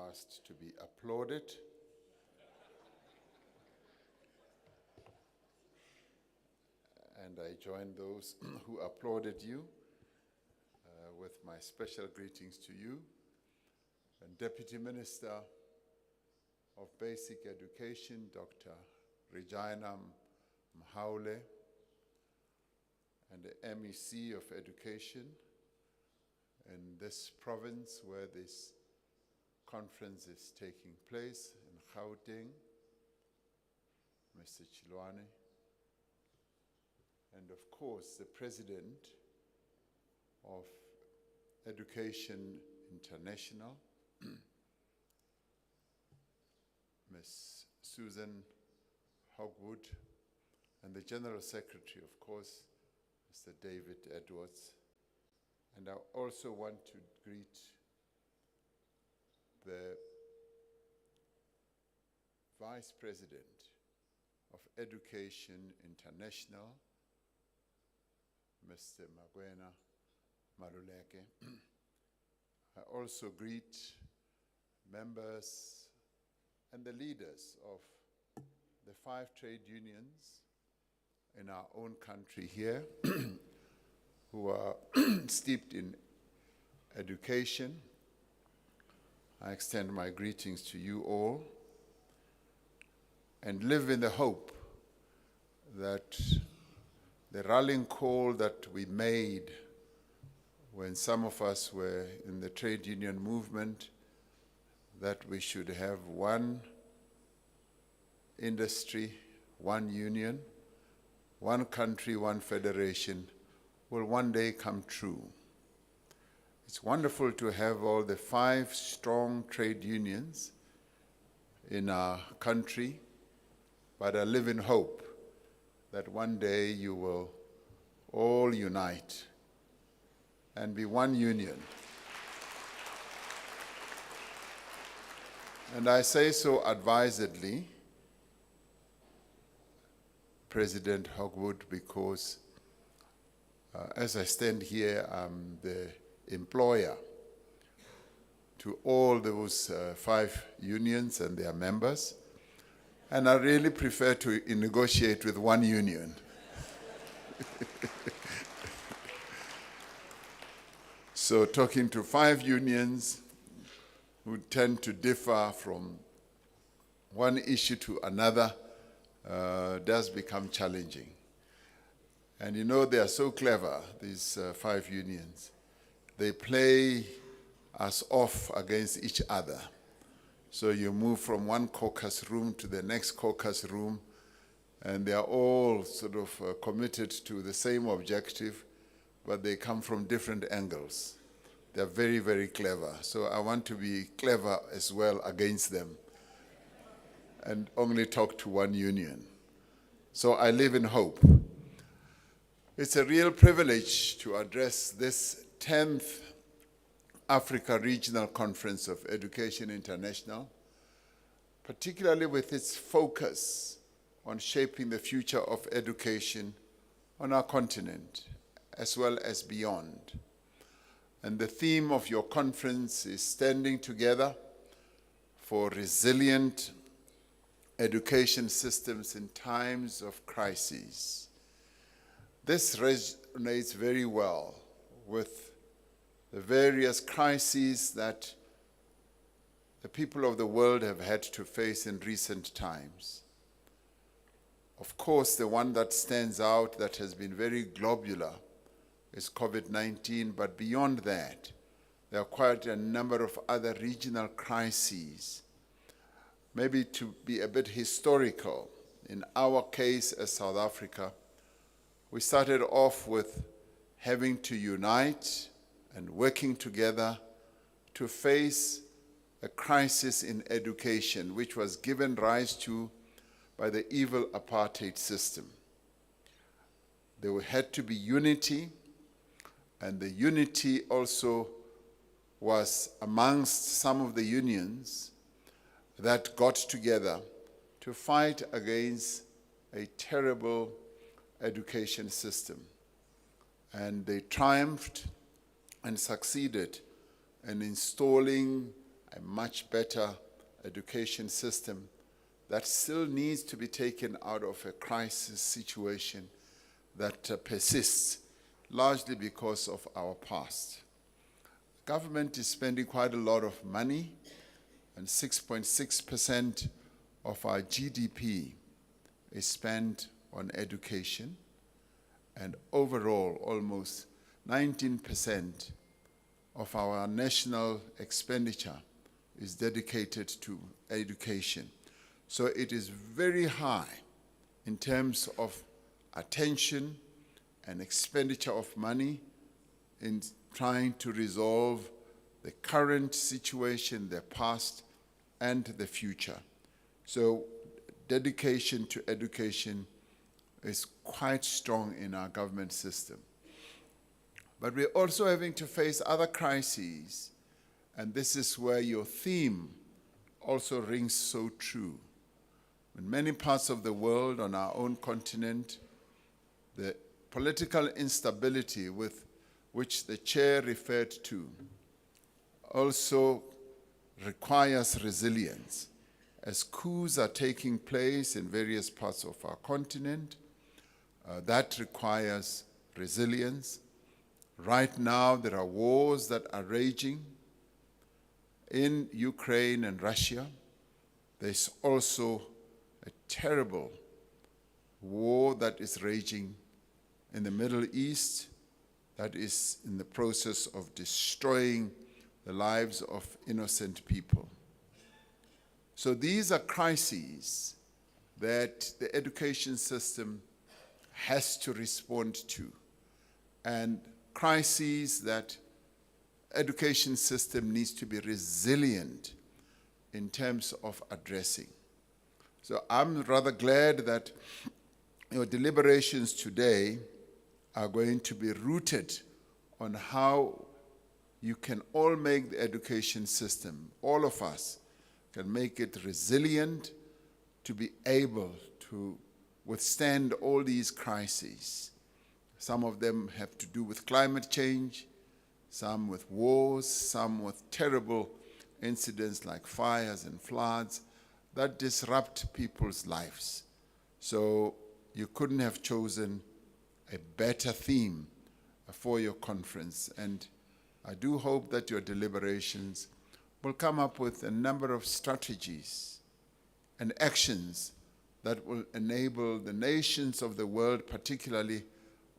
asked to be applauded. And I join those who applauded you with my special greetings to you, and Deputy Minister of Basic Education, Dr. Regina Mhaule, and the MEC of Education in this province where this conference is taking place in Gauteng, Mr. Chilwane, and of course the President of Education International, Ms. Susan Hogwood, and the General Secretary, of course, Mr. David Edwards. And I also want to greet the Vice President of Education International, Mr. Magwena Maruleke. I also greet members and the leaders of the 5 trade unions in our own country here who are steeped in education. I extend my greetings to you all and live in the hope that the rallying call that we made when some of us were in the trade union movement, that we should have one industry, one union, one country, one federation, will one day come true. It's wonderful to have all the 5 strong trade unions in our country, but I live in hope that one day you will all unite and be one union. And I say so advisedly, President Hogwood, because as I stand here, I'm the employer to all those 5 unions and their members. And I really prefer to negotiate with one union. So talking to 5 unions who tend to differ from one issue to another does become challenging. And you know, they are so clever, these 5 unions. They play us off against each other. So you move from one caucus room to the next caucus room, and they are all sort of committed to the same objective, but they come from different angles. They're very, very clever. So I want to be clever as well against them and only talk to one union. So I live in hope. It's a real privilege to address this 10th Africa Regional Conference of Education International, particularly with its focus on shaping the future of education on our continent, as well as beyond. And the theme of your conference is standing together for resilient education systems in times of crises. This resonates very well with the various crises that the people of the world have had to face in recent times. Of course, the one that stands out that has been very globular is COVID-19, but beyond that, there are quite a number of other regional crises. Maybe to be a bit historical, in our case as South Africa, we started off with having to unite and working together to face a crisis in education, which was given rise to by the evil apartheid system. There had to be unity, and the unity also was amongst some of the unions that got together to fight against a terrible education system. And they triumphed and succeeded in installing a much better education system that still needs to be taken out of a crisis situation that persists, largely because of our past. Government is spending quite a lot of money, and 6.6% of our GDP is spent on education, and overall, almost 19% of our national expenditure is dedicated to education. So it is very high in terms of attention and expenditure of money in trying to resolve the current situation, the past, and the future. So dedication to education is quite strong in our government system. But we're also having to face other crises, and this is where your theme also rings so true. In many parts of the world, on our own continent, the political instability with which the chair referred to also requires resilience. As coups are taking place in various parts of our continent, that requires resilience. Right now, there are wars that are raging in Ukraine and Russia. There's also a terrible war that is raging in the Middle East that is in the process of destroying the lives of innocent people. So these are crises that the education system has to respond to, and crises that education system needs to be resilient in terms of addressing. So I'm rather glad that your deliberations today are going to be rooted on how you can all make the education system, all of us, can make it resilient to be able to withstand all these crises. Some of them have to do with climate change, some with wars, some with terrible incidents like fires and floods that disrupt people's lives. So you couldn't have chosen a better theme for your conference. And I do hope that your deliberations will come up with a number of strategies and actions that will enable the nations of the world, particularly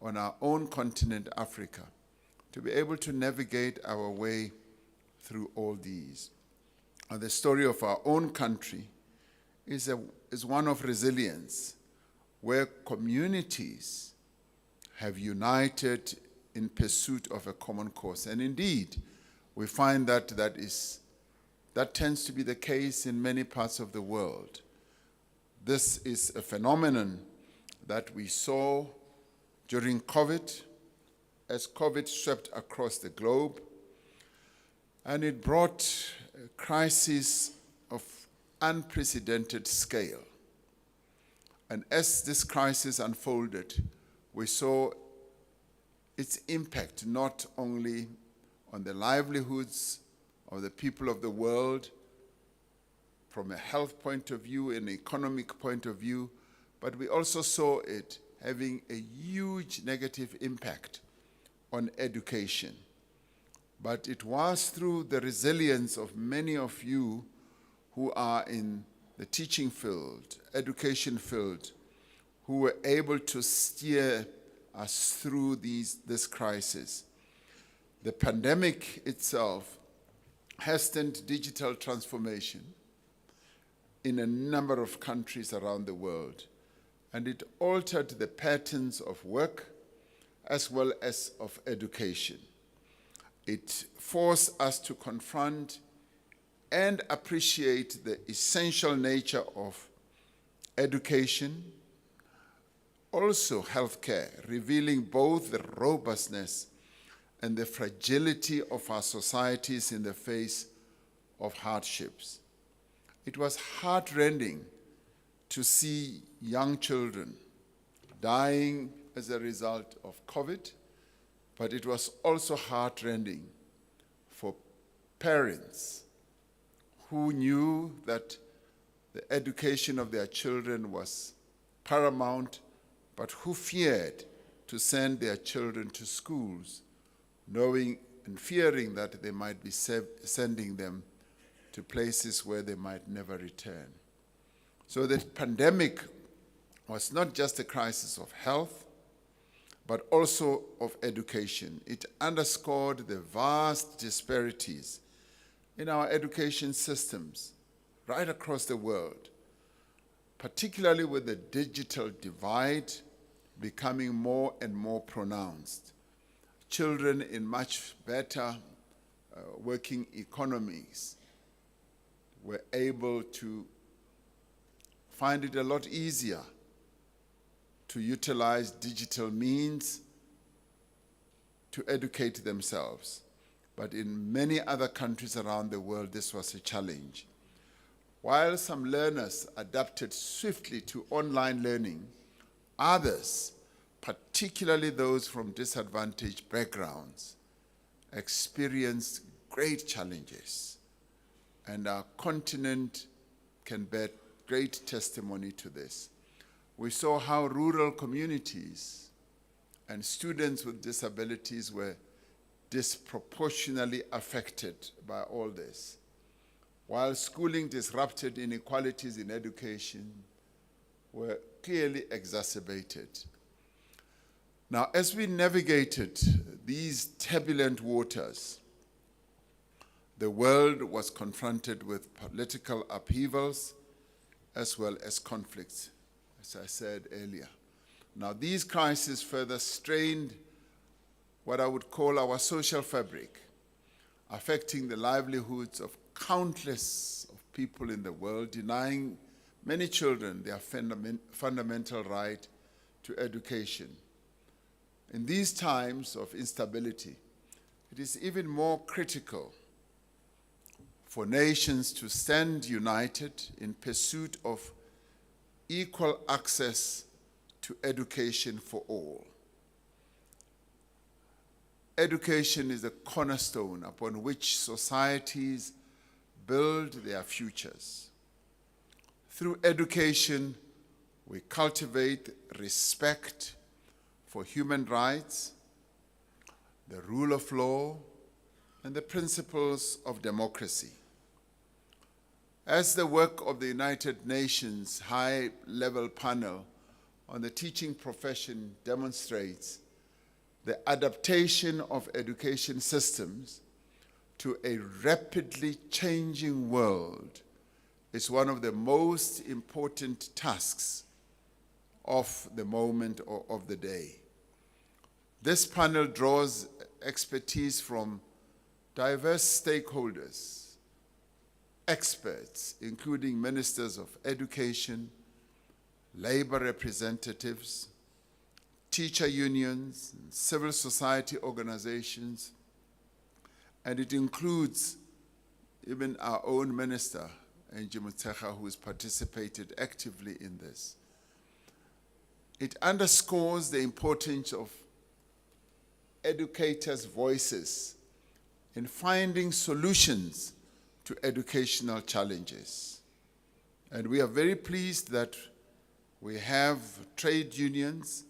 on our own continent, Africa, to be able to navigate our way through all these. The story of our own country is one of resilience, where communities have united in pursuit of a common cause. And indeed, we find that that tends to be the case in many parts of the world. This is a phenomenon that we saw during COVID, as COVID swept across the globe, and it brought a crisis of unprecedented scale. And as this crisis unfolded, we saw its impact not only on the livelihoods of the people of the world from a health point of view, an economic point of view, but we also saw it having a huge negative impact on education. But it was through the resilience of many of you who are in the teaching field, education field, who were able to steer us through this crisis. The pandemic itself hastened digital transformation in a number of countries around the world, and it altered the patterns of work as well as of education. It forced us to confront and appreciate the essential nature of education, also healthcare, revealing both the robustness and the fragility of our societies in the face of hardships. It was heartrending to see young children dying as a result of COVID, but it was also heartrending for parents who knew that the education of their children was paramount, but who feared to send their children to schools, knowing and fearing that they might be sending them to places where they might never return. So the pandemic was not just a crisis of health, but also of education. It underscored the vast disparities in our education systems right across the world, particularly with the digital divide becoming more and more pronounced. Children in much better working economies were able to find it a lot easier to utilize digital means to educate themselves. But in many other countries around the world, this was a challenge. While some learners adapted swiftly to online learning, others, particularly those from disadvantaged backgrounds, experienced great challenges. And our continent can bear great testimony to this. We saw how rural communities and students with disabilities were disproportionately affected by all this, while schooling disrupted inequalities in education were clearly exacerbated. Now, as we navigated these turbulent waters, the world was confronted with political upheavals as well as conflicts, as I said earlier. Now, these crises further strained what I would call our social fabric, affecting the livelihoods of countless of people in the world, denying many children their fundamental right to education. In these times of instability, it is even more critical for nations to stand united in pursuit of equal access to education for all. Education is the cornerstone upon which societies build their futures. Through education, we cultivate respect for human rights, the rule of law, and the principles of democracy. As the work of the United Nations High-Level Panel on the Teaching Profession demonstrates, the adaptation of education systems to a rapidly changing world is one of the most important tasks of the moment or of the day. This panel draws expertise from diverse stakeholders, experts, including ministers of education, labor representatives, teacher unions, and civil society organizations, and it includes even our own minister, Angie Motshekga, who has participated actively in this. It underscores the importance of educators' voices in finding solutions to educational challenges. And we are very pleased that we have trade unions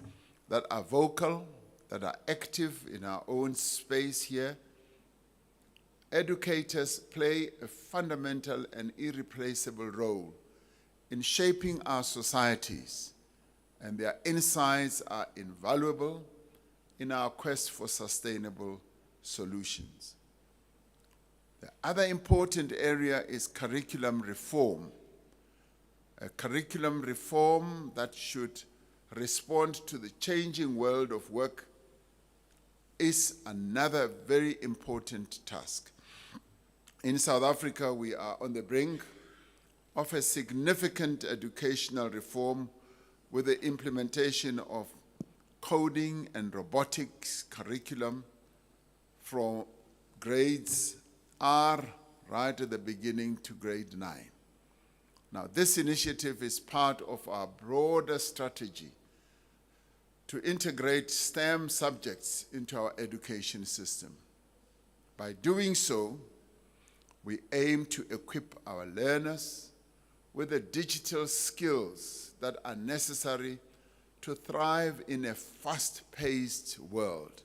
that are vocal, that are active in our own space here. Educators play a fundamental and irreplaceable role in shaping our societies, and their insights are invaluable in our quest for sustainable solutions. The other important area is curriculum reform. A curriculum reform that should respond to the changing world of work is another very important task. In South Africa, we are on the brink of a significant educational reform with the implementation of coding and robotics curriculum from grades R right at the beginning to grade 9. Now, this initiative is part of our broader strategy to integrate STEM subjects into our education system. By doing so, We aim to equip our learners with the digital skills that are necessary to thrive in a fast-paced world.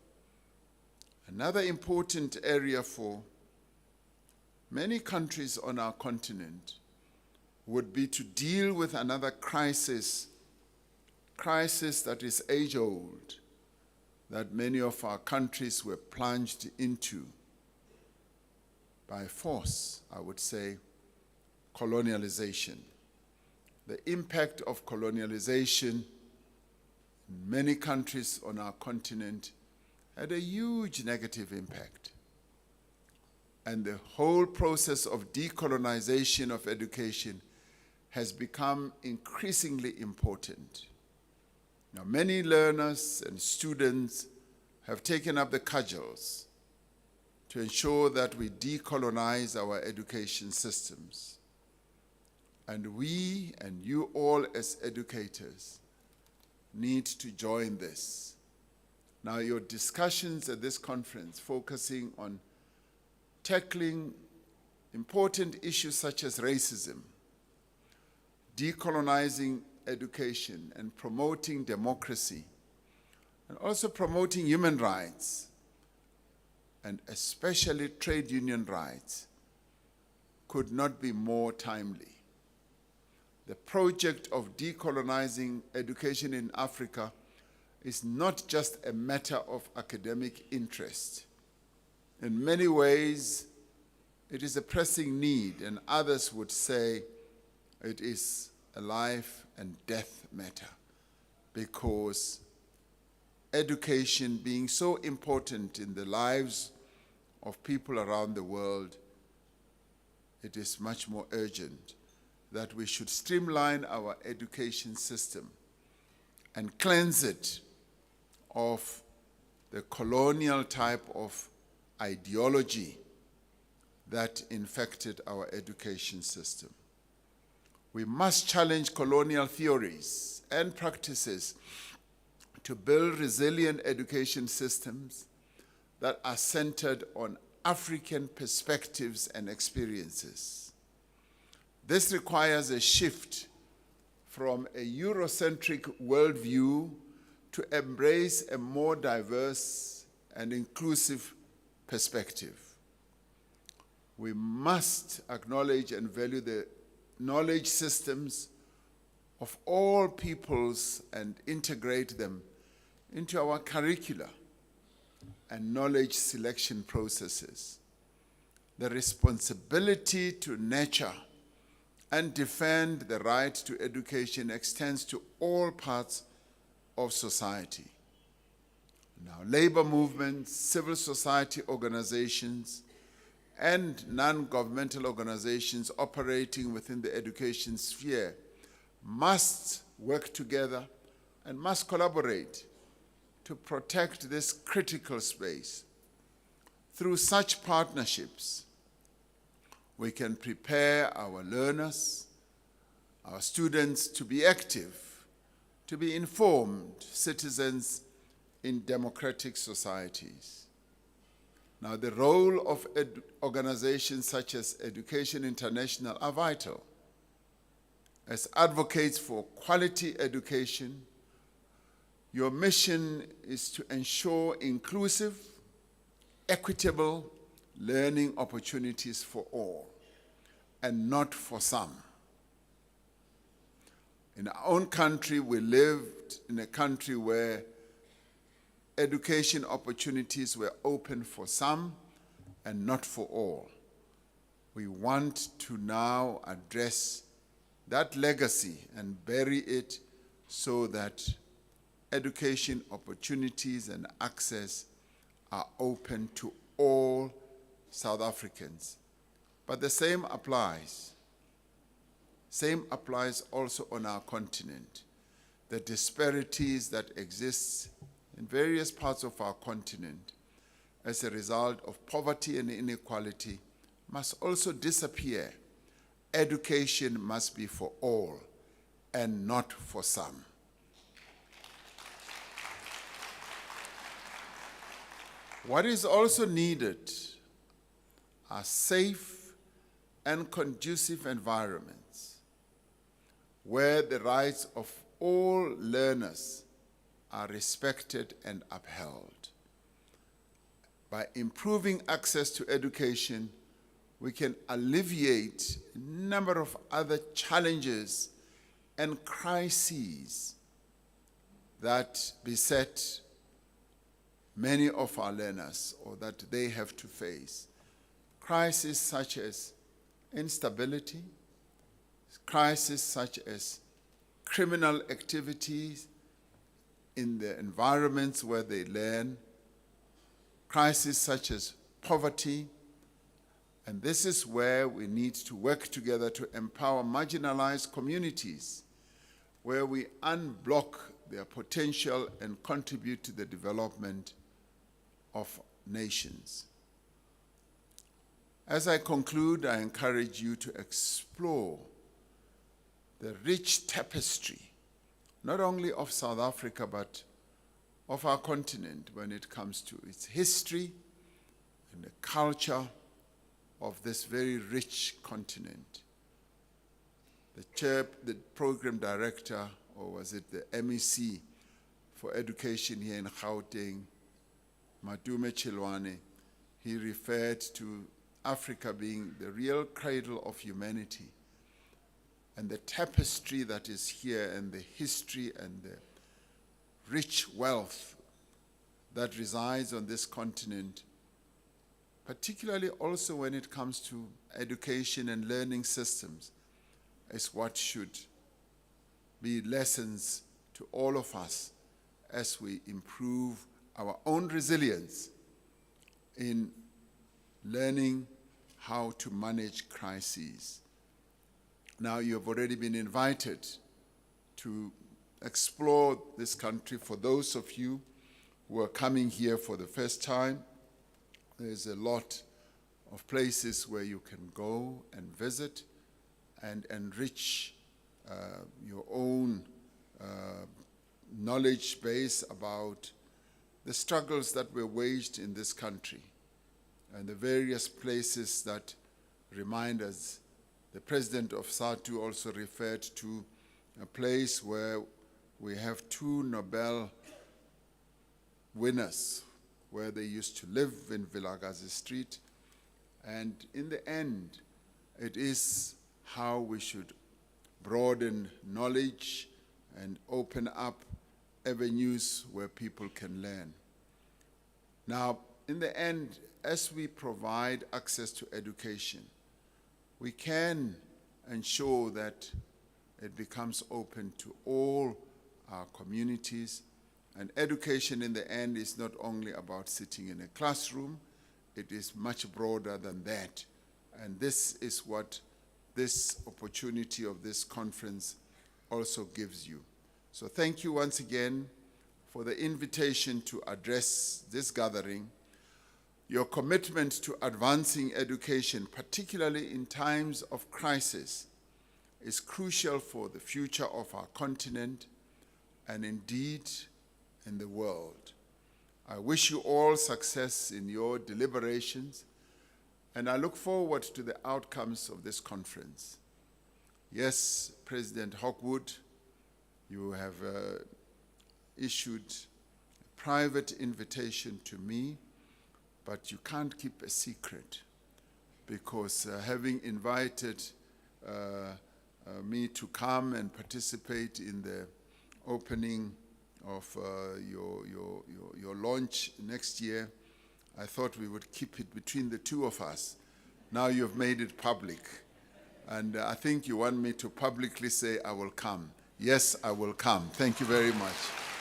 Another important area for many countries on our continent would be to deal with another crisis that is age-old, that many of our countries were plunged into by force, I would say, colonialization. The impact of colonialization in many countries on our continent had a huge negative impact. And the whole process of decolonization of education has become increasingly important. Now, many learners and students have taken up the cudgels to ensure that we decolonize our education systems. And we and you all as educators need to join this. Now, your discussions at this conference focusing on tackling important issues such as racism, decolonizing education, and promoting democracy, and also promoting human rights, and especially trade union rights, could not be more timely. The project of decolonizing education in Africa is not just a matter of academic interest. In many ways, it is a pressing need, and others would say it is a life and death matter, because education being so important in the lives of people around the world, it is much more urgent that we should streamline our education system and cleanse it of the colonial type of ideology that infected our education system. We must challenge colonial theories and practices to build resilient education systems that are centered on African perspectives and experiences. This requires a shift from a Eurocentric worldview to embrace a more diverse and inclusive perspective. We must acknowledge and value the knowledge systems of all peoples and integrate them into our curricula and knowledge selection processes. The responsibility to nurture and defend the right to education extends to all parts of society. Now, labor movements, civil society organizations, and non-governmental organizations operating within the education sphere must work together and must collaborate to protect this critical space. Through such partnerships, we can prepare our learners, our students to be active, to be informed citizens in democratic societies. Now, the role of organizations such as Education International are vital. As advocates for quality education, your mission is to ensure inclusive, equitable learning opportunities for all, and not for some. In our own country, we lived in a country where education opportunities were open for some and not for all. We want to now address that legacy and bury it so that education opportunities and access are open to all South Africans. But the same applies. Same applies also on our continent. The disparities that exist in various parts of our continent as a result of poverty and inequality must also disappear. Education must be for all and not for some. What is also needed are safe and conducive environments where the rights of all learners are respected and upheld. By improving access to education, we can alleviate a number of other challenges and crises that beset many of our learners or that they have to face. Crises such as instability, crises such as criminal activities in the environments where they learn, crises such as poverty, and this is where we need to work together to empower marginalized communities, where we unblock their potential and contribute to the development of nations. As I conclude, I encourage you to explore the rich tapestry, not only of South Africa, but of our continent when it comes to its history and the culture of this very rich continent. The program director, or was it the MEC for education here in Gauteng, Madume Chilwane, he referred to Africa being the real cradle of humanity. And the tapestry that is here and the history and the rich wealth that resides on this continent, particularly also when it comes to education and learning systems, is what should be lessons to all of us as we improve our own resilience in learning how to manage crises. Now, you have already been invited to explore this country. For those of you who are coming here for the first time, there's a lot of places where you can go and visit and enrich your own knowledge base about the struggles that were waged in this country and the various places that remind us. The president of SADTU also referred to a place where we have 2 Nobel winners, where they used to live in Vilakazi Street. And in the end, it is how we should broaden knowledge and open up avenues where people can learn. Now, in the end, as we provide access to education, we can ensure that it becomes open to all our communities. And education in the end is not only about sitting in a classroom, it is much broader than that. And this is what this opportunity of this conference also gives you. So thank you once again for the invitation to address this gathering. Your commitment to advancing education, particularly in times of crisis, is crucial for the future of our continent and indeed in the world. I wish you all success in your deliberations, and I look forward to the outcomes of this conference. Yes, President Hawkwood, you have issued a private invitation to me, but you can't keep a secret, because having invited me to come and participate in the opening of your launch next year, I thought we would keep it between the two of us. Now you've made it public, and I think you want me to publicly say I will come. Yes, I will come. Thank you very much.